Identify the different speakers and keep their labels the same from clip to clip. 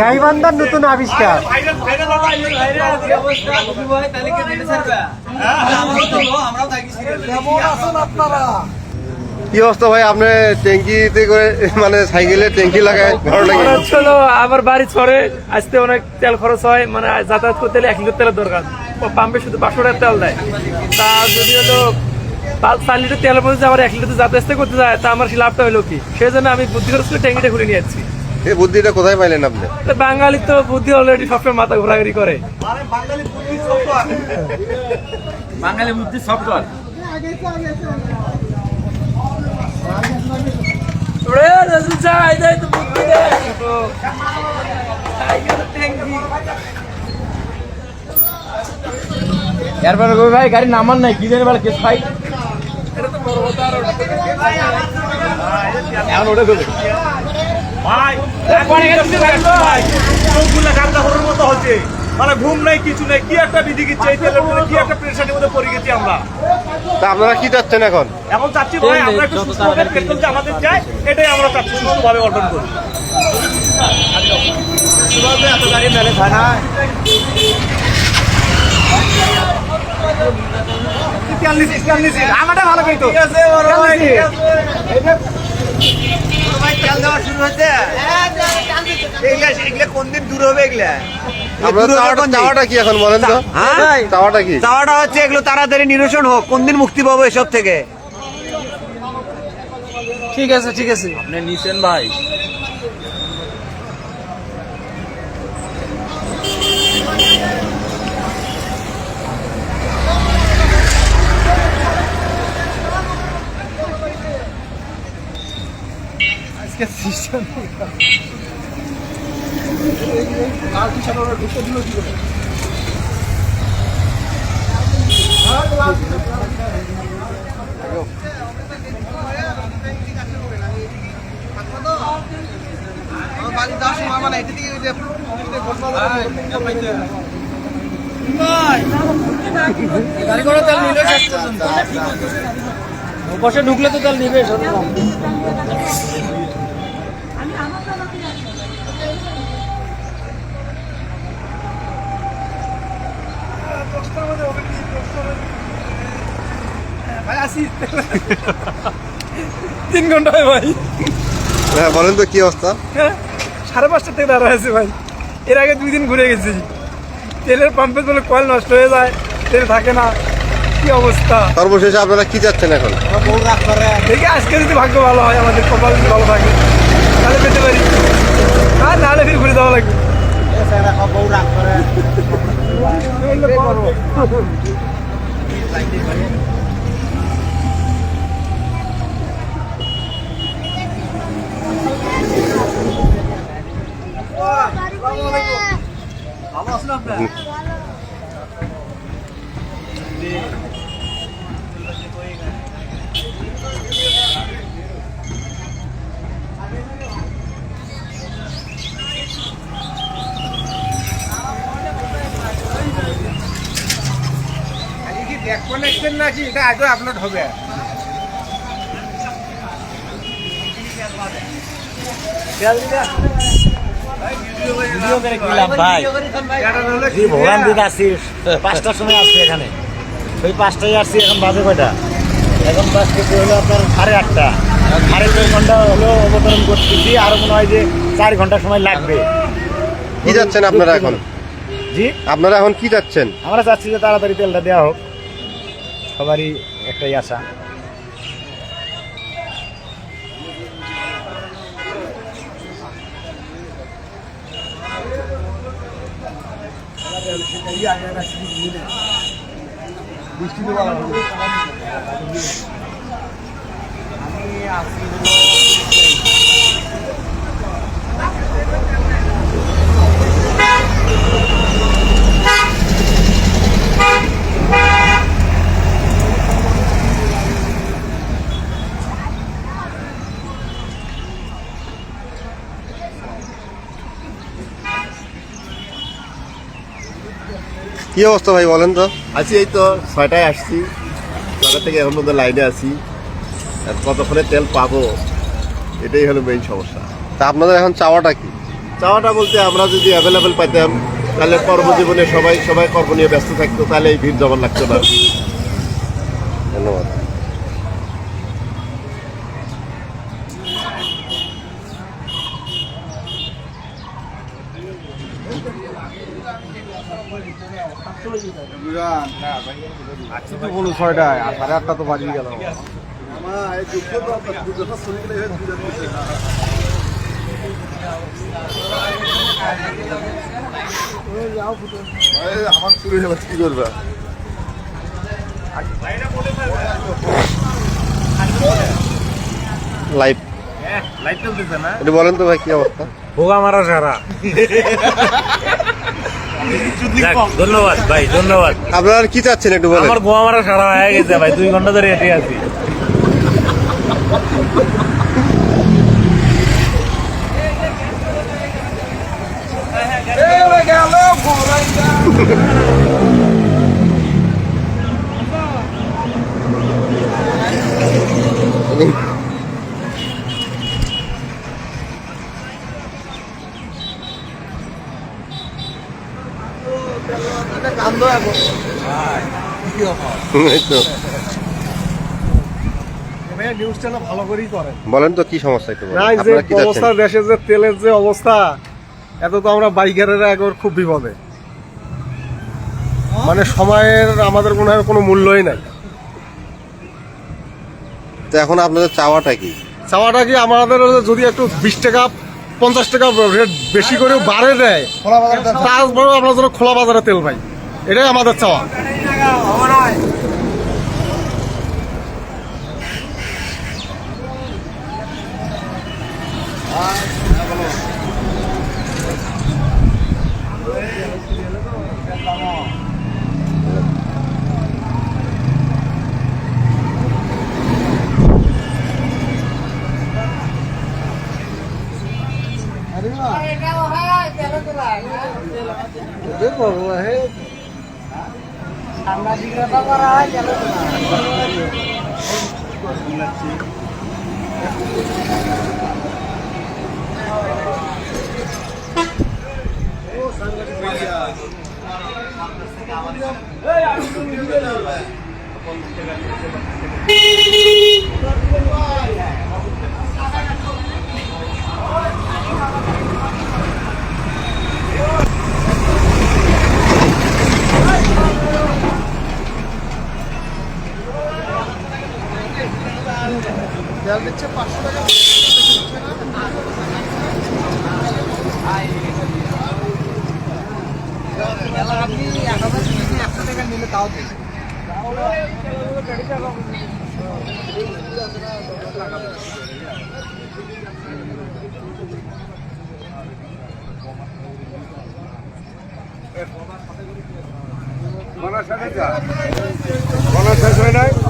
Speaker 1: গাইবান্ধার নতুন আবিষ্কার।
Speaker 2: কি অবস্থা ভাই, আপনি ট্যাঙ্কিতে করে মানে সাইকেলে ট্যাঙ্কি লাগায় ভালো লাগে?
Speaker 3: আমার বাড়ি ছড়ে আসতে অনেক তেল খরচ হয়, মানে যাতায়াত করতে হলে 1 লিটার তেলের দরকার। পাম্পে শুধু 500 টাকার তেল দেয়। তা যদি হলো 4 লিটার তেলের মধ্যে আমার 1 লিটার যাতায়াত করতে যায়, তা আমার সেই লাভটা হলো কি? সেই জন্য আমি বুদ্ধি খরচ করে ট্যাঙ্কিটা খুলে নিয়ে যাচ্ছি।
Speaker 2: এই বুদ্ধিটা কোথায় পাইলেন আপনি?
Speaker 3: বাঙালি তো বুদ্ধি অলরেডি সবসময় মাথা ঘোরাঘুরি করে।
Speaker 4: বাঙালি বুদ্ধি সফটওয়্যার। এরপরে ভাই গাড়ি নামান নাই, কি জানি বলে কেস ভাই এখন ওটা করবে
Speaker 5: মানে ঘুম নাই, কিছু নেই, কি একটা বিধি গেছে এই তেলের মধ্যে, কি একটা প্রেশারের মধ্যে পড়ে গেছি আমরা।
Speaker 2: তা আপনারা কি চাচ্ছেন এখন?
Speaker 5: এখন চাচ্ছি ভাই আমরা একটু সুস্থভাবে পেট্রোল যে আমাদের চাই, এটাই আমরা চাচ্ছি, সুস্থভাবে অর্জন করি। এত গাড়ি ম্যানেজ হয় না। আমারটা ভালো কিন্তু তেল দেওয়া শুরু হচ্ছে। এগুলা কোন দিন দূর হবে? এগুলা
Speaker 2: চাওয়াটা কি এখন বলেন তো? চাওয়াটা কি?
Speaker 5: চাওয়াটা হচ্ছে এগুলো তাড়াতাড়ি নিরসন হোক, কোন দিন মুক্তি পাবো এসব থেকে।
Speaker 3: ঠিক আছে ঠিক আছে,
Speaker 4: আপনি নিছেন ভাই।
Speaker 3: বসে ঢুকলে তো তেল নিবে।
Speaker 5: ভাই আসি
Speaker 3: 3 ঘন্টা হয় ভাই।
Speaker 2: হ্যাঁ বলেন তো কি অবস্থা?
Speaker 3: 5:30 থেকে দাঁড়া আছে ভাই। এর আগে 2 দিন ঘুরে গেছি। তেলের পাম্পে বলে কয়েল নষ্ট হয়ে যায়, তেল থাকে না, কি অবস্থা।
Speaker 2: সর্বশেষে আপনারা কি চাচ্ছেন এখন?
Speaker 3: দেখি আজকে যদি ভাগ্য ভালো হয়, আমাদের কপাল যদি ভালো থাকে তাহলে পেতে পারি, আর নাহলে ফির ঘুরে যাওয়া লাগবে।
Speaker 5: ভালো আছেন আপনার? নাকি এটা আজও আপলোড হবে?
Speaker 1: ভোগান দিন আসিস 5টার সময় আসছি এখানে, ওই 5টায় আসছি। এখন বাজে কয়টা? এখন বাজতেছে হলো আপনার 8:30। 2.5 ঘন্টা হলো অবতরণ করতেছি, আরো মনে হয় যে 4 ঘন্টা সময় লাগবে।
Speaker 2: কি যাচ্ছেন আপনারা এখন?
Speaker 1: জি
Speaker 2: আপনারা এখন কি যাচ্ছেন?
Speaker 1: আমরা চাচ্ছি যে তাড়াতাড়ি তেলটা দেওয়া হোক, সবারই একটাই আশা।
Speaker 2: কি অবস্থা ভাই বলেন তো?
Speaker 6: আছি, এই তো 6টায় আসছি, 6টা থেকে এখন পর্যন্ত লাইনে আছি। আর কতক্ষণে তেল পাবো এটাই হলো মেইন সমস্যা।
Speaker 2: তা আপনাদের এখন চাওয়াটা কি?
Speaker 6: চাওয়াটা বলতে আমরা যদি অ্যাভেলেবেল পাইতাম তাহলে কর্মজীবনে সবাই কর্ম নিয়ে ব্যস্ত থাকতো, তাহলে এই ভিড় জমান লাগতো না।
Speaker 2: ধন্যবাদ।
Speaker 5: বলো 6টায়, আর 8:30 তো বাজিয়ে গেল।
Speaker 6: আমার শুরু হয়ে কি করবে?
Speaker 2: লাইভ
Speaker 1: লাইট চলতেছে না,
Speaker 2: একটু বলেন তো ভাই কি অবস্থা?
Speaker 1: ভোগা মারা সারা। ধন্যবাদ ভাই, ধন্যবাদ।
Speaker 2: আপনারা কি চাচ্ছেন একটু বলেন?
Speaker 1: আমার গোয়া মারা সারা হয়ে গেছে ভাই, 2 ঘন্টা ধরে হেঁটে আছি।
Speaker 2: এই তো।
Speaker 5: নিউজটা ভালো করেই করেন।
Speaker 2: বলেন তো কি সমস্যা একটু বলেন।
Speaker 5: না, যে
Speaker 2: আপনারা কি
Speaker 5: অবস্থা
Speaker 2: চাচ্ছেন?
Speaker 5: দেশের যে তেলের যে অবস্থা, এত তো আমরা বাইকারেরা একবার খুব বিপদে, মানে সময়ের আমাদের মনে হয় কোনো মূল্যই নাই।
Speaker 2: তো এখন আপনাদের চাওয়াটা কি?
Speaker 5: চাওয়াটা কি আমাদের যদি একটু 20 টাকা 50 টাকা রেট বেশি করে বাড়ে দেয়, তারপরেও আমরা যেন খোলা বাজারে তেল পাই, এটাই আমাদের চাওয়া।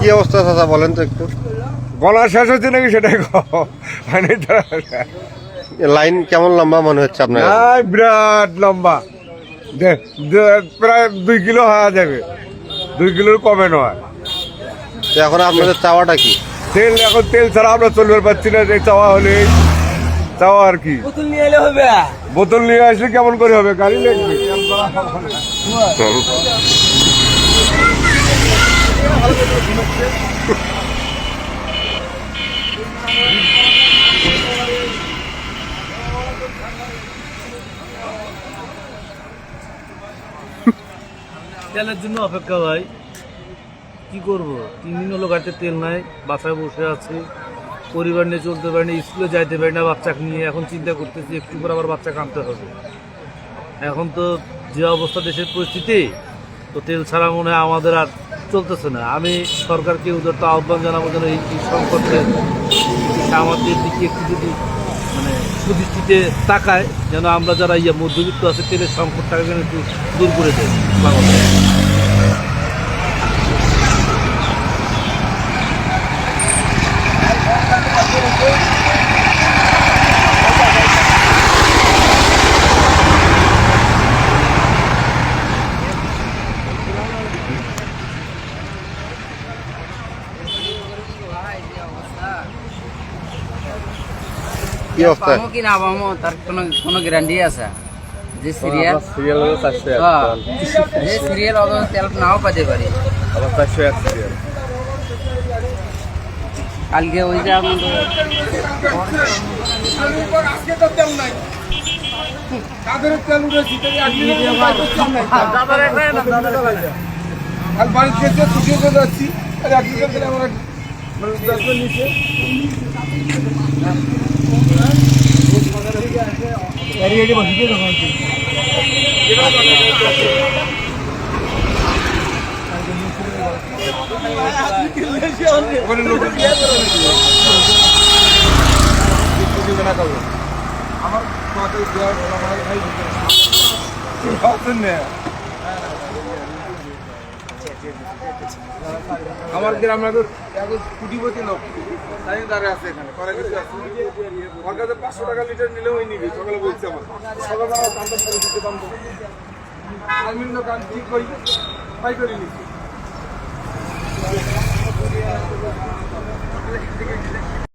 Speaker 2: কি অবস্থা দাদা বলেন তো একটু?
Speaker 5: গলা শেষ হচ্ছে নাকি সেটাই মানে
Speaker 2: লাইন কেমন লম্বা মনে হচ্ছে আপনার?
Speaker 5: বিরাট লম্বা, প্রায় 2 কিলো হওয়া যাবে, 2 কিলোর কমে নয়।
Speaker 2: তো এখন আপনাদের চাওয়াটা কি?
Speaker 5: তেল, এখন তেল ছাড়া আমরা চলতে পারছি না, যে চাওয়া হলে চাওয়া আর কি।
Speaker 3: বোতল নিয়ে এলে হবে,
Speaker 5: বোতল নিয়ে আসলে কেমন করে হবে, গাড়ি লাগবে।
Speaker 1: তেলের জন্য অপেক্ষা ভাই, কি করব? 3 দিন হলো গাড়িতে তেল নাই, বাসায় বসে আছি, পরিবার নিয়ে চলতে পারি না, স্কুলে যাইতে পারি না বাচ্চাকে নিয়ে। এখন চিন্তা করতেছি একটু পর আবার বাচ্চাকে আনতে হবে। এখন তো যে অবস্থা দেশের পরিস্থিতি, তো তেল ছাড়া মনে হয় আমাদের আর
Speaker 7: চলতেছে না। আমি সরকারকে উদারত আহ্বান জানাবো যেন এই সংকটে আমাদের দিকে একটু যদি মানে সুদৃষ্টিতে তাকায়, যেন আমরা যারা মধ্যবিত্ত আছে তেলের সংকটটাকে যেন একটু দূর করে দেয় বাংলাদেশ।
Speaker 2: কি অবস্থা?
Speaker 8: পাবো কি না পাবো তার কোনো গ্যারান্টি আছে? যে সিরিয়াল
Speaker 2: সিরিয়াল হলো 401
Speaker 8: যে সিরিয়াল অত তেল নাও পাতে পারি।
Speaker 2: আবার 401 সিরিয়াল।
Speaker 8: কালকে ওই যে আমাদের
Speaker 5: আমার গ্রামের কোটিপতি লোক তাই দাঁড়িয়ে আছে এখানে করা কিছু আছে ওর কাছে 500 টাকা লিটার নিলে ওই নিবি সকালে বলছে আমার সকালবেলা দামটা করে দিতে দাম দেবো আমি দোকান ঠিক করি পাই করে নিচ্ছি